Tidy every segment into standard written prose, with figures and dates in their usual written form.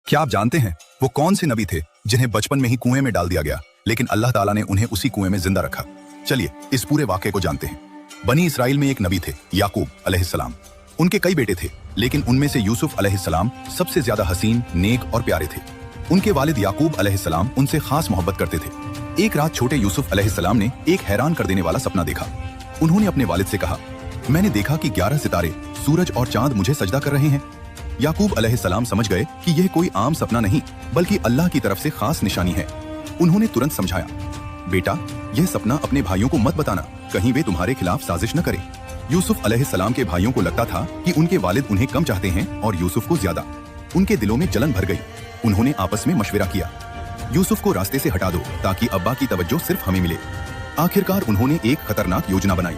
क्या आप जानते हैं वो कौन से नबी थे जिन्हें बचपन में ही कुएं में डाल दिया गया, लेकिन अल्लाह ताला ने उन्हें उसी कुएं में जिंदा रखा? चलिए इस पूरे वाक़े को जानते हैं। बनी इसराइल में एक नबी थे, याकूब अलैहिस्सलाम। उनके कई बेटे थे, लेकिन उनमें से यूसुफ अलैहिस्सलाम सबसे ज्यादा हसीन, नेक और प्यारे थे। उनके वालिद याकूब अलैहिस्सलाम उनसे खास मोहब्बत करते थे। एक रात छोटे यूसुफ अलैहिस्सलाम ने एक हैरान कर देने वाला सपना देखा। उन्होंने अपने वालिद से कहा, मैंने देखा कि 11 सितारे, सूरज और चांद मुझे सजदा कर रहे हैं। याकूब अलैहिस्सलाम समझ गए कि यह कोई आम सपना नहीं, बल्कि अल्लाह की तरफ से खास निशानी है। उन्होंने तुरंत समझाया, बेटा यह सपना अपने भाइयों को मत बताना, कहीं वे तुम्हारे खिलाफ साजिश न करें। यूसुफ अलैहिस्सलाम के भाइयों को लगता था कि उनके वालिद उन्हें कम चाहते हैं और यूसुफ को ज्यादा। उनके दिलों में जलन भर गई। उन्होंने आपस में मशवरा किया, यूसुफ को रास्ते से हटा दो ताकि अब्बा की तवज्जो सिर्फ हमें मिले। आखिरकार उन्होंने एक खतरनाक योजना बनाई।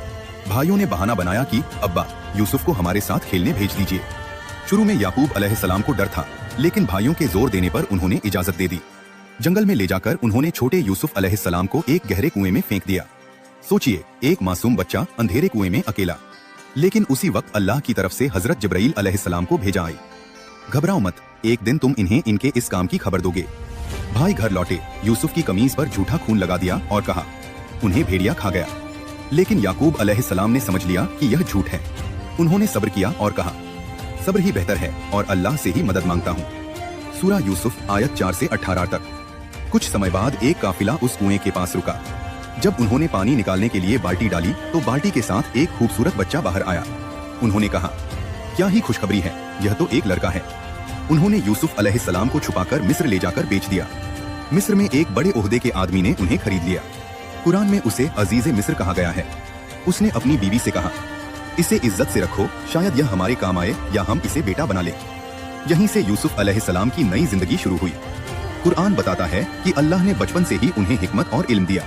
भाइयों ने बहाना बनाया कि अब्बा यूसुफ को हमारे साथ खेलने भेज दीजिए। शुरू में याकूब अलैहिस्सलाम को डर था, लेकिन भाइयों के जोर देने पर उन्होंने इजाजत दे दी। जंगल में ले जाकर उन्होंने छोटे यूसुफ अलैहिस्सलाम को एक गहरे कुएं में फेंक दिया। सोचिए, एक मासूम बच्चा अंधेरे कुएं में अकेला। लेकिन उसी वक्त अल्लाह की तरफ से हजरत जिब्राइल अलैहिस्सलाम को भेजा आई। घबराओ मत, एक दिन तुम इन्हें इनके इस काम की खबर दोगे। भाई घर लौटे, यूसुफ की कमीज पर झूठा खून लगा दिया और कहा, उन्हें भेड़िया खा गया। लेकिन याकूब अलैहिस्सलाम ने समझ लिया कि यह झूठ है। उन्होंने सब्र किया और कहा, सब्र ही बेहतर है और अल्लाह से ही मदद मांगता हूँ। सूरा यूसुफ आयत 4 से 18 तक। कुछ समय बाद एक काफिला उस कुएं के पास रुका। जब उन्होंने पानी निकालने के लिए बाल्टी डाली तो बाल्टी के साथ एक खूबसूरत बच्चा बाहर आया। उन्होंने कहा, क्या ही खुशखबरी है, यह तो एक लड़का है। उन्होंने यूसुफ अलैहिस्सलाम को छुपाकर मिस्र ले जाकर बेच दिया। मिस्र में एक बड़े ओहदे के आदमी ने उन्हें खरीद लिया। कुरान में उसे अजीज़े मिस्र कहा गया है। उसने अपनी बीवी से कहा, इसे इज्जत से रखो, शायद यह हमारे काम आए या हम इसे बेटा बना ले। यहीं से यूसुफ अलैहिस्सलाम की नई जिंदगी शुरू हुई। कुरान बताता है कि अल्लाह ने बचपन से ही उन्हें हिकमत और इल्म दिया।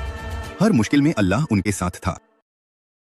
हर मुश्किल में अल्लाह उनके साथ था।